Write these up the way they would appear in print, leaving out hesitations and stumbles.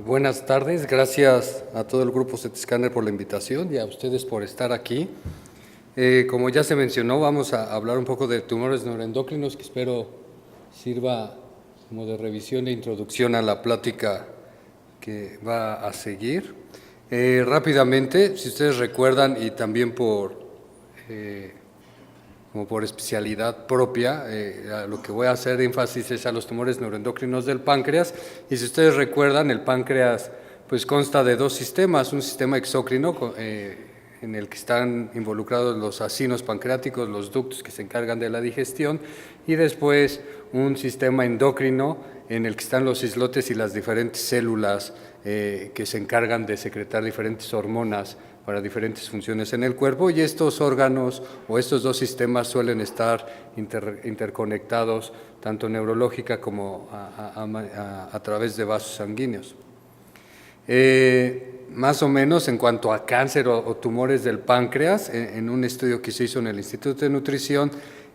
Buenas tardes, gracias a todo el grupo CT Scanner por la invitación y a ustedes por estar aquí. Como ya se mencionó, vamos a hablar un poco de tumores neuroendocrinos, que espero sirva como de revisión e introducción a la plática que va a seguir. Rápidamente, si ustedes recuerdan, y también como por especialidad propia, lo que voy a hacer énfasis es a los tumores neuroendocrinos del páncreas, y si ustedes recuerdan, el páncreas pues consta de dos sistemas, un sistema exócrino en el que están involucrados los acinos pancreáticos, los ductos que se encargan de la digestión, y después un sistema endocrino en el que están los islotes y las diferentes células que se encargan de secretar diferentes hormonas para diferentes funciones en el cuerpo, y estos órganos o estos dos sistemas suelen estar interconectados tanto neurológica como a través de vasos sanguíneos. Más o menos en cuanto a cáncer o tumores del páncreas, en un estudio que se hizo en el Instituto de Nutrición,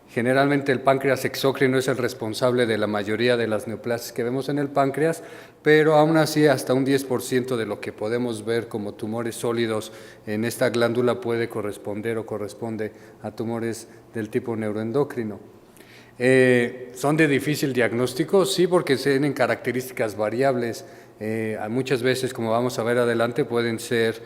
generalmente el páncreas exócrino es el responsable de la mayoría de las neoplasias que vemos en el páncreas, pero aún así hasta un 10% de lo que podemos ver como tumores sólidos en esta glándula puede corresponder o corresponde a tumores del tipo neuroendocrino. ¿Son de difícil diagnóstico? Sí, porque tienen características variables. Muchas veces, como vamos a ver adelante, pueden ser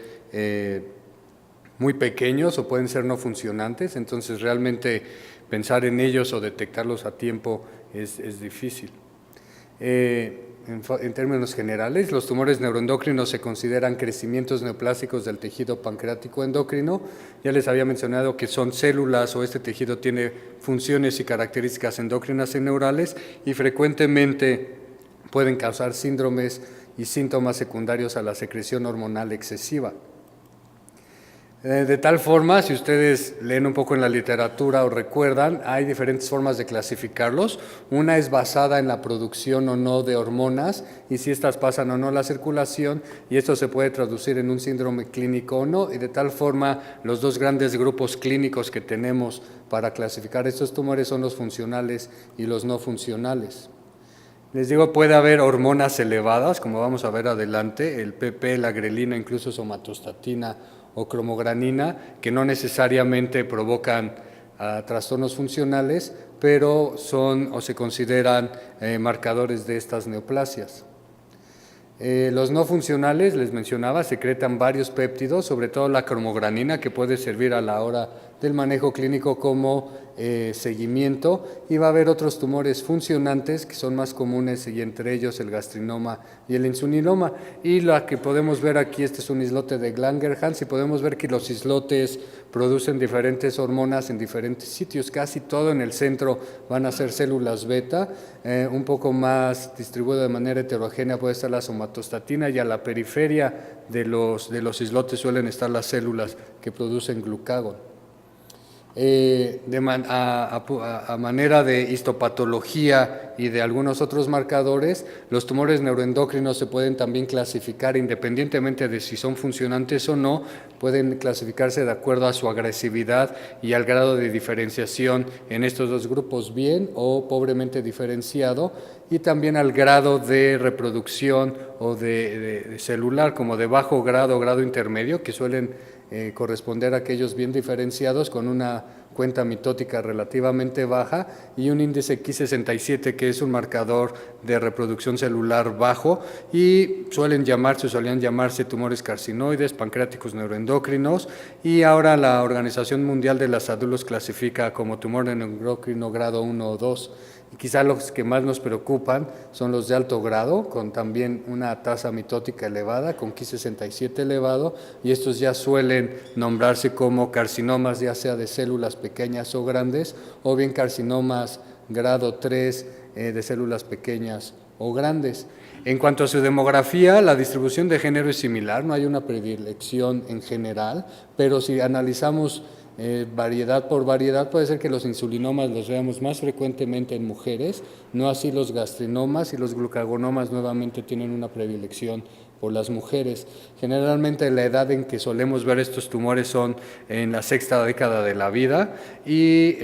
muy pequeños o pueden ser no funcionantes, entonces realmente pensar en ellos o detectarlos a tiempo es difícil. En términos generales, los tumores neuroendocrinos se consideran crecimientos neoplásicos del tejido pancreático endocrino. Ya les había mencionado que son células o este tejido tiene funciones y características endocrinas y neurales, y frecuentemente pueden causar síndromes y síntomas secundarios a la secreción hormonal excesiva. De tal forma, si ustedes leen un poco en la literatura o recuerdan, hay diferentes formas de clasificarlos. Una es basada en la producción o no de hormonas y si estas pasan o no la circulación, y esto se puede traducir en un síndrome clínico o no, y de tal forma los dos grandes grupos clínicos que tenemos para clasificar estos tumores son los funcionales y los no funcionales. Les digo, puede haber hormonas elevadas, como vamos a ver adelante, el PP, la grelina, incluso somatostatina o cromogranina, que no necesariamente provocan trastornos funcionales, pero son o se consideran marcadores de estas neoplasias. Los no funcionales, les mencionaba, secretan varios péptidos, sobre todo la cromogranina, que puede servir a la hora del manejo clínico como seguimiento, y va a haber otros tumores funcionantes que son más comunes, y entre ellos el gastrinoma y el insulinoma. Y la que podemos ver aquí, este es un islote de Langerhans, y podemos ver que los islotes producen diferentes hormonas en diferentes sitios, casi todo en el centro van a ser células beta, un poco más distribuido de manera heterogénea puede estar la somatostatina, y a la periferia de los islotes suelen estar las células que producen glucagón. A manera de histopatología y de algunos otros marcadores, los tumores neuroendocrinos se pueden también clasificar independientemente de si son funcionantes o no, pueden clasificarse de acuerdo a su agresividad y al grado de diferenciación en estos dos grupos, bien o pobremente diferenciado, y también al grado de reproducción o de celular, como de bajo grado o grado intermedio, que suelen corresponder a aquellos bien diferenciados con una cuenta mitótica relativamente baja y un índice Ki67, que es un marcador de reproducción celular bajo, y solían llamarse tumores carcinoides, pancreáticos neuroendocrinos, y ahora la Organización Mundial de la Salud los clasifica como tumor neuroendocrino grado 1 o 2. Y quizá los que más nos preocupan son los de alto grado, con también una tasa mitótica elevada, con Ki67 elevado, y estos ya suelen nombrarse como carcinomas, ya sea de células pequeñas o grandes, o bien carcinomas grado 3 de células pequeñas o grandes. En cuanto a su demografía, la distribución de género es similar, no hay una predilección en general, pero si analizamos variedad por variedad, puede ser que los insulinomas los veamos más frecuentemente en mujeres, no así los gastrinomas, y los glucagonomas nuevamente tienen una predilección por las mujeres. Generalmente la edad en que solemos ver estos tumores son en la sexta década de la vida, y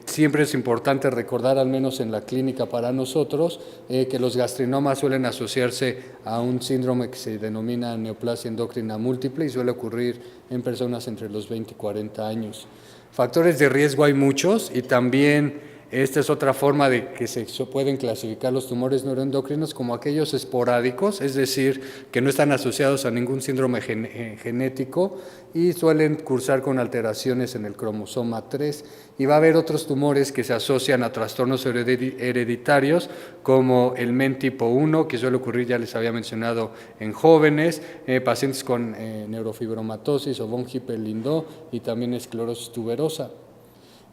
siempre es importante recordar, al menos en la clínica para nosotros, que los gastrinomas suelen asociarse a un síndrome que se denomina neoplasia endocrina múltiple y suele ocurrir en personas entre los 20 y 40 años. Factores de riesgo hay muchos y también esta es otra forma de que se pueden clasificar los tumores neuroendocrinos como aquellos esporádicos, es decir, que no están asociados a ningún síndrome genético y suelen cursar con alteraciones en el cromosoma 3. Y va a haber otros tumores que se asocian a trastornos hereditarios como el MEN tipo 1, que suele ocurrir, ya les había mencionado, en jóvenes, pacientes con neurofibromatosis o von Hippel-Lindau y también esclerosis tuberosa.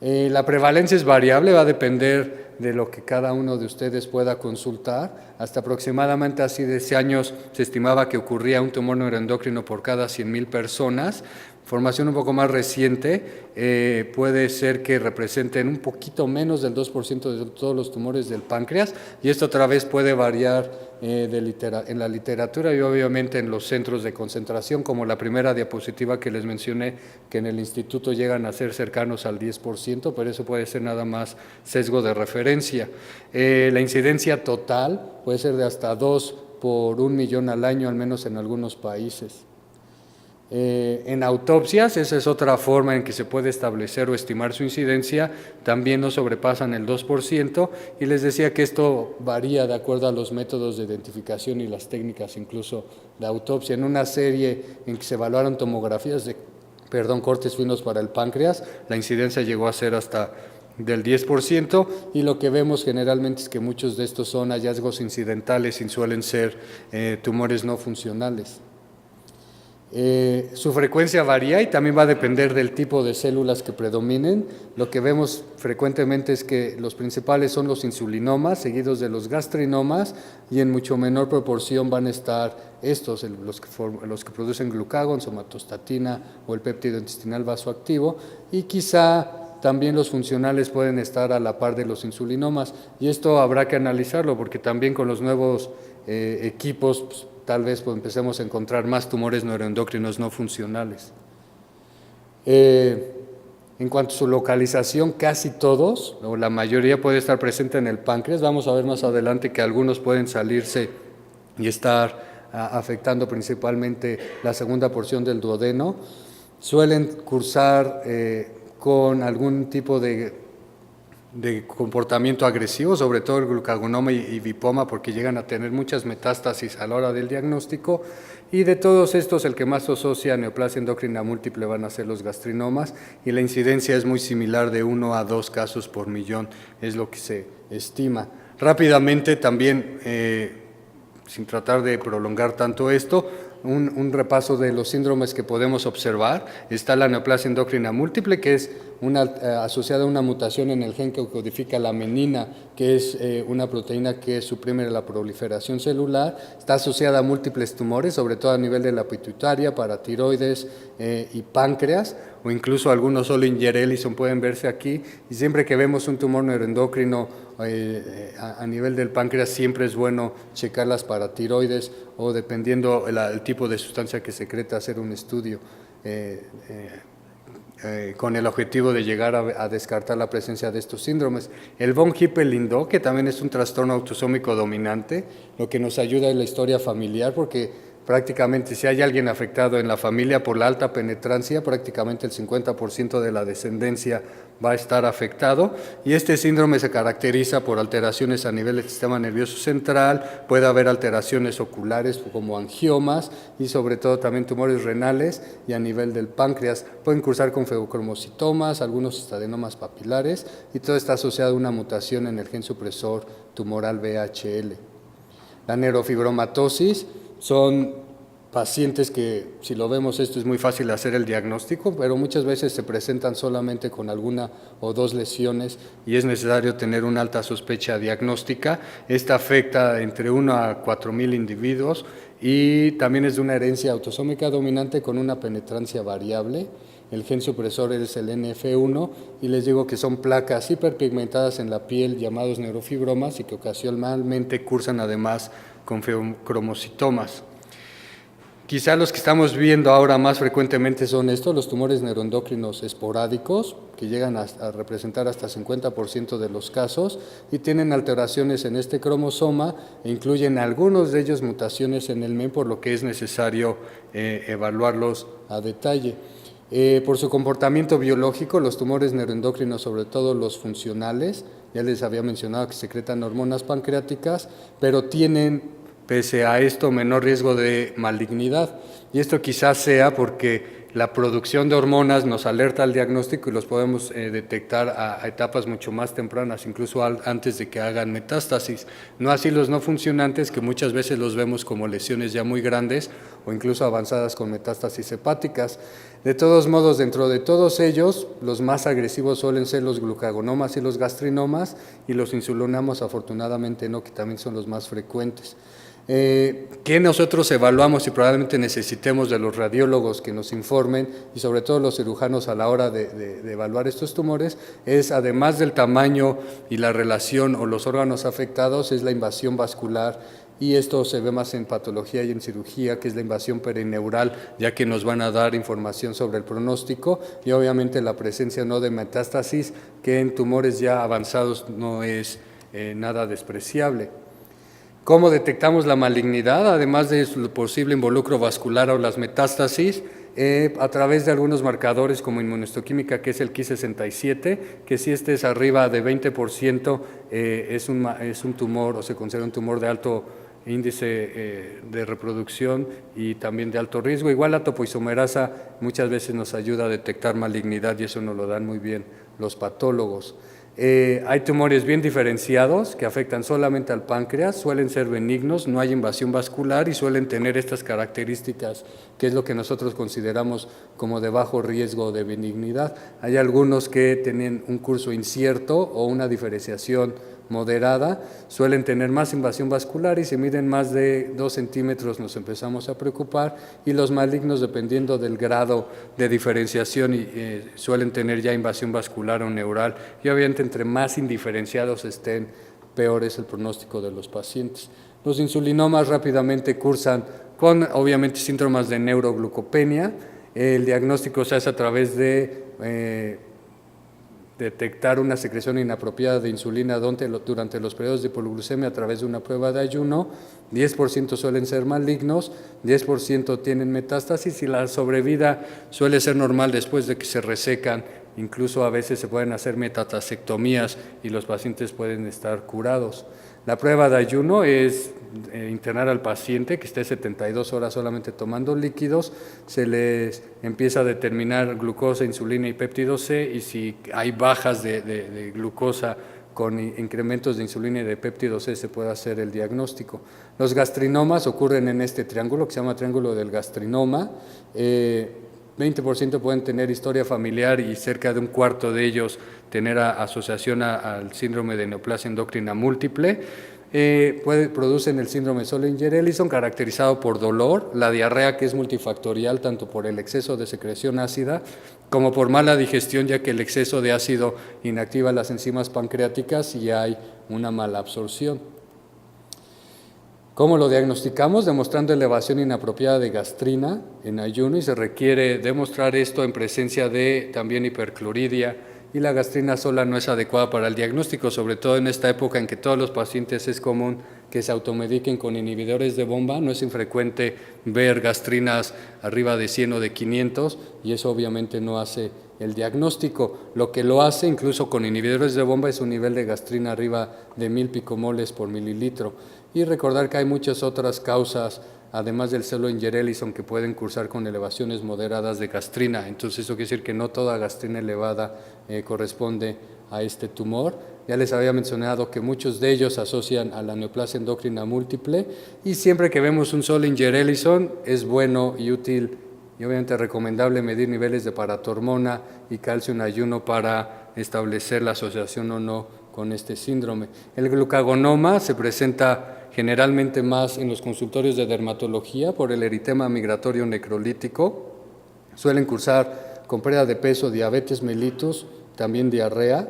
La prevalencia es variable, va a depender de lo que cada uno de ustedes pueda consultar. Hasta aproximadamente hace 10 años se estimaba que ocurría un tumor neuroendocrino por cada 100,000 personas. Información un poco más reciente, puede ser que representen un poquito menos del 2% de todos los tumores del páncreas, y esto otra vez puede variar en la literatura y obviamente en los centros de concentración, como la primera diapositiva que les mencioné, que en el instituto llegan a ser cercanos al 10%, pero eso puede ser nada más sesgo de referencia. La incidencia total puede ser de hasta 2 por 1 millón al año, al menos en algunos países. En autopsias, esa es otra forma en que se puede establecer o estimar su incidencia, también no sobrepasan el 2%, y les decía que esto varía de acuerdo a los métodos de identificación y las técnicas incluso de autopsia. En una serie en que se evaluaron tomografías de cortes finos para el páncreas, la incidencia llegó a ser hasta del 10%, y lo que vemos generalmente es que muchos de estos son hallazgos incidentales y suelen ser tumores no funcionales. Su frecuencia varía y también va a depender del tipo de células que predominen. Lo que vemos frecuentemente es que los principales son los insulinomas, seguidos de los gastrinomas, y en mucho menor proporción van a estar estos, los que producen glucagón, somatostatina o el péptido intestinal vasoactivo, y quizá también los funcionales pueden estar a la par de los insulinomas, y esto habrá que analizarlo porque también con los nuevos equipos pues, tal vez empecemos a encontrar más tumores neuroendocrinos no funcionales. En cuanto a su localización, casi todos, o la mayoría puede estar presente en el páncreas. Vamos a ver más adelante que algunos pueden salirse y estar afectando principalmente la segunda porción del duodeno. Suelen cursar con algún tipo de comportamiento agresivo, sobre todo el glucagonoma y vipoma, porque llegan a tener muchas metástasis a la hora del diagnóstico, y de todos estos el que más asocia a neoplasia endocrina múltiple van a ser los gastrinomas, y la incidencia es muy similar, de 1 a 2 casos por millón, es lo que se estima. Rápidamente también, sin tratar de prolongar tanto esto, un repaso de los síndromes que podemos observar. Está la neoplasia endocrina múltiple, que es asociada a una mutación en el gen que codifica la menina, que es una proteína que suprime la proliferación celular. Está asociada a múltiples tumores, sobre todo a nivel de la pituitaria, paratiroides y páncreas, o incluso algunos Zollinger Ellison pueden verse aquí, y siempre que vemos un tumor neuroendocrino a nivel del páncreas, siempre es bueno checar las paratiroides o, dependiendo el tipo de sustancia que secreta, hacer un estudio con el objetivo de llegar a descartar la presencia de estos síndromes. El von Hippel-Lindau, que también es un trastorno autosómico dominante, lo que nos ayuda es la historia familiar, porque prácticamente si hay alguien afectado en la familia por la alta penetrancia, prácticamente el 50% de la descendencia va a estar afectado, y este síndrome se caracteriza por alteraciones a nivel del sistema nervioso central. Puede haber alteraciones oculares como angiomas y sobre todo también tumores renales, y a nivel del páncreas pueden cursar con febocromocitomas, algunos adenomas papilares, y todo está asociado a una mutación en el gen supresor tumoral VHL. La neurofibromatosis son pacientes que, si lo vemos, esto es muy fácil hacer el diagnóstico, pero muchas veces se presentan solamente con alguna o dos lesiones y es necesario tener una alta sospecha diagnóstica. Esta afecta entre 1 a 4,000 individuos y también es de una herencia autosómica dominante con una penetrancia variable. El gen supresor es el NF1 y les digo que son placas hiperpigmentadas en la piel llamados neurofibromas y que ocasionalmente cursan además con cromocitomas. Quizá los que estamos viendo ahora más frecuentemente son estos, los tumores neuroendocrinos esporádicos, que llegan a representar hasta 50% de los casos y tienen alteraciones en este cromosoma e incluyen algunos de ellos mutaciones en el MEN, por lo que es necesario evaluarlos a detalle. Por su comportamiento biológico, los tumores neuroendocrinos, sobre todo los funcionales, ya les había mencionado que secretan hormonas pancreáticas, pero tienen, pese a esto, menor riesgo de malignidad. Y esto quizás sea porque la producción de hormonas nos alerta al diagnóstico y los podemos detectar a etapas mucho más tempranas, incluso antes de que hagan metástasis. No así los no funcionantes, que muchas veces los vemos como lesiones ya muy grandes o incluso avanzadas con metástasis hepáticas. De todos modos, dentro de todos ellos, los más agresivos suelen ser los glucagonomas y los gastrinomas, y los insulinomas afortunadamente no, que también son los más frecuentes. Que nosotros evaluamos y probablemente necesitemos de los radiólogos que nos informen, y sobre todo los cirujanos a la hora de evaluar estos tumores, es, además del tamaño y la relación o los órganos afectados, es la invasión vascular, y esto se ve más en patología y en cirugía, que es la invasión perineural, ya que nos van a dar información sobre el pronóstico, y obviamente la presencia no de metástasis, que en tumores ya avanzados no es nada despreciable. ¿Cómo detectamos la malignidad? Además de su posible involucro vascular o las metástasis, a través de algunos marcadores como inmunohistoquímica, que es el Ki67, que si este es arriba de 20%, es un tumor, o se considera un tumor de alto índice de reproducción y también de alto riesgo. Igual la topoisomerasa muchas veces nos ayuda a detectar malignidad, y eso nos lo dan muy bien los patólogos. Hay tumores bien diferenciados que afectan solamente al páncreas, suelen ser benignos, no hay invasión vascular y suelen tener estas características, que es lo que nosotros consideramos como de bajo riesgo de benignidad. Hay algunos que tienen un curso incierto o una diferenciación moderada, suelen tener más invasión vascular y si miden más de 2 centímetros nos empezamos a preocupar, y los malignos, dependiendo del grado de diferenciación, suelen tener ya invasión vascular o neural, y obviamente entre más indiferenciados estén, peor es el pronóstico de los pacientes. Los insulinomas rápidamente cursan con obviamente síntomas de neuroglucopenia. El diagnóstico se hace a través de detectar una secreción inapropiada de insulina durante los periodos de hipoglucemia a través de una prueba de ayuno. 10% suelen ser malignos, 10% tienen metástasis, y la sobrevida suele ser normal después de que se resecan. Incluso a veces se pueden hacer metatasectomías y los pacientes pueden estar curados. La prueba de ayuno es internar al paciente que esté 72 horas solamente tomando líquidos, se les empieza a determinar glucosa, insulina y péptido C, y si hay bajas de glucosa con incrementos de insulina y de péptido C se puede hacer el diagnóstico. Los gastrinomas ocurren en este triángulo que se llama triángulo del gastrinoma. 20% pueden tener historia familiar y cerca de un cuarto de ellos tener asociación al síndrome de neoplasia endocrina múltiple. Producen el síndrome Zollinger-Ellison, caracterizado por dolor, la diarrea, que es multifactorial tanto por el exceso de secreción ácida como por mala digestión, ya que el exceso de ácido inactiva las enzimas pancreáticas y hay una mala absorción. ¿Cómo lo diagnosticamos? Demostrando elevación inapropiada de gastrina en ayuno, y se requiere demostrar esto en presencia de también hipercloridia, y la gastrina sola no es adecuada para el diagnóstico, sobre todo en esta época en que todos los pacientes es común que se automediquen con inhibidores de bomba. No es infrecuente ver gastrinas arriba de 100 o de 500, y eso obviamente no hace el diagnóstico. Lo que lo hace, incluso con inhibidores de bomba, es un nivel de gastrina arriba de 1000 picomoles por mililitro. Y recordar que hay muchas otras causas, además del Zollinger-Ellison, que pueden cursar con elevaciones moderadas de gastrina. Entonces eso quiere decir que no toda gastrina elevada corresponde a este tumor. Ya les había mencionado que muchos de ellos asocian a la neoplasia endocrina múltiple, y siempre que vemos un Zollinger-Ellison es bueno y útil y obviamente recomendable medir niveles de paratormona y calcio en ayuno para establecer la asociación o no con este síndrome. El glucagonoma se presenta generalmente más en los consultorios de dermatología por el eritema migratorio necrolítico. Suelen cursar con pérdida de peso, diabetes mellitus, también diarrea.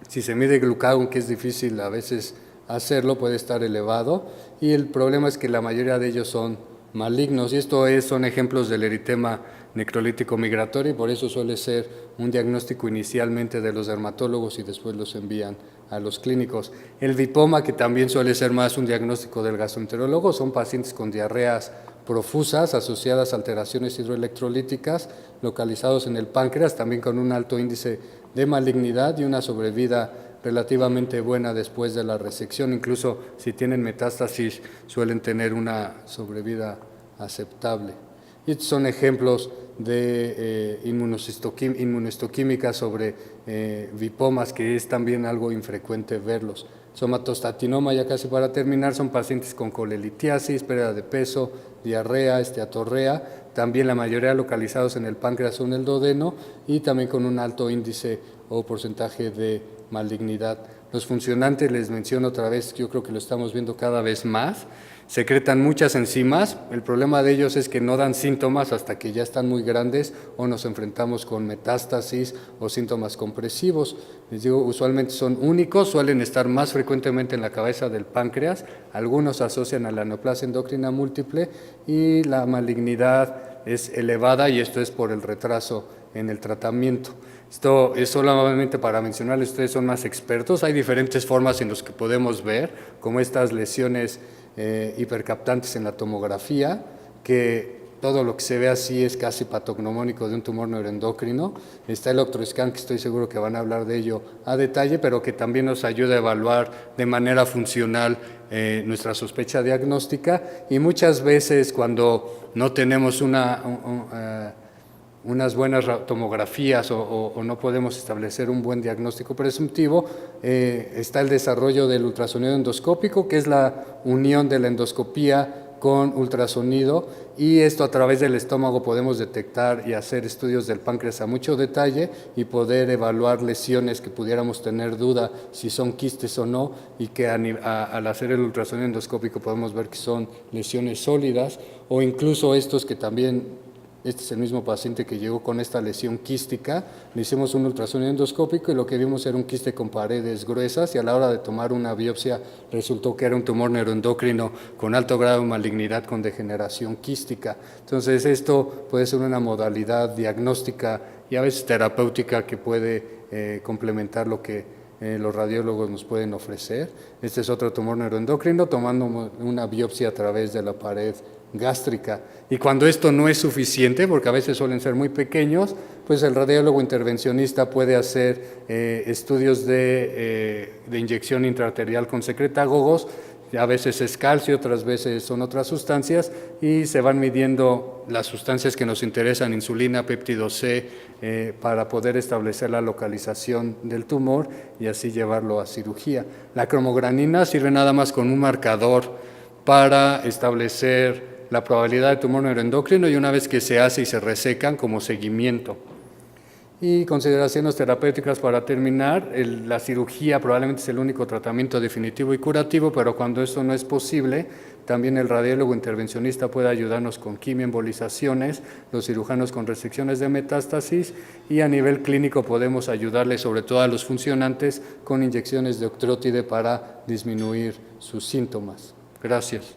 Si se mide glucagón, que es difícil a veces hacerlo, puede estar elevado, y el problema es que la mayoría de ellos son malignos. Y son ejemplos del eritema necrolítico migratorio, y por eso suele ser un diagnóstico inicialmente de los dermatólogos y después los envían a los clínicos. El vipoma, que también suele ser más un diagnóstico del gastroenterólogo, son pacientes con diarreas profusas asociadas a alteraciones hidroelectrolíticas localizados en el páncreas, también con un alto índice de malignidad y una sobrevida relativamente buena después de la resección. Incluso si tienen metástasis suelen tener una sobrevida aceptable. Y estos son ejemplos de inmunohistoquímica sobre vipomas, que es también algo infrecuente verlos. Somatostatinoma, ya casi para terminar, son pacientes con colelitiasis, pérdida de peso, diarrea, esteatorrea, también la mayoría localizados en el páncreas o en el duodeno, y también con un alto índice o porcentaje de malignidad. Los funcionantes, les menciono otra vez, yo creo que lo estamos viendo cada vez más, secretan muchas enzimas. El problema de ellos es que no dan síntomas hasta que ya están muy grandes o nos enfrentamos con metástasis o síntomas compresivos. Les digo, usualmente son únicos, suelen estar más frecuentemente en la cabeza del páncreas, algunos asocian a la neoplasia endocrina múltiple y la malignidad es elevada, y esto es por el retraso en el tratamiento. Esto es solamente para mencionarles, ustedes son más expertos. Hay diferentes formas en las que podemos ver, como estas lesiones hipercaptantes en la tomografía, que todo lo que se ve así es casi patognomónico de un tumor neuroendocrino. Está el Octoscan, que estoy seguro que van a hablar de ello a detalle, pero que también nos ayuda a evaluar de manera funcional nuestra sospecha diagnóstica, y muchas veces cuando no tenemos unas buenas tomografías o no podemos establecer un buen diagnóstico presuntivo, está el desarrollo del ultrasonido endoscópico, que es la unión de la endoscopía con ultrasonido, y esto a través del estómago podemos detectar y hacer estudios del páncreas a mucho detalle y poder evaluar lesiones que pudiéramos tener duda si son quistes o no, y que al hacer el ultrasonido endoscópico podemos ver que son lesiones sólidas, o incluso estos que también. Este es el mismo paciente que llegó con esta lesión quística. Le hicimos un ultrasonido endoscópico y lo que vimos era un quiste con paredes gruesas, y a la hora de tomar una biopsia resultó que era un tumor neuroendocrino con alto grado de malignidad con degeneración quística. Entonces esto puede ser una modalidad diagnóstica y a veces terapéutica que puede complementar lo que los radiólogos nos pueden ofrecer. Este es otro tumor neuroendocrino, tomando una biopsia a través de la pared gástrica. Y cuando esto no es suficiente, porque a veces suelen ser muy pequeños, pues el radiólogo intervencionista puede hacer estudios de inyección intraarterial con secretagogos. A veces es calcio, otras veces son otras sustancias, y se van midiendo las sustancias que nos interesan, insulina, péptido C, para poder establecer la localización del tumor y así llevarlo a cirugía. La cromogranina sirve nada más con un marcador para establecer la probabilidad de tumor neuroendocrino, y una vez que se hace y se resecan, como seguimiento. Y consideraciones terapéuticas para terminar. La cirugía probablemente es el único tratamiento definitivo y curativo, pero cuando eso no es posible, también el radiólogo intervencionista puede ayudarnos con quimioembolizaciones, los cirujanos con resecciones de metástasis, y a nivel clínico podemos ayudarle sobre todo a los funcionantes con inyecciones de octreotide para disminuir sus síntomas. Gracias.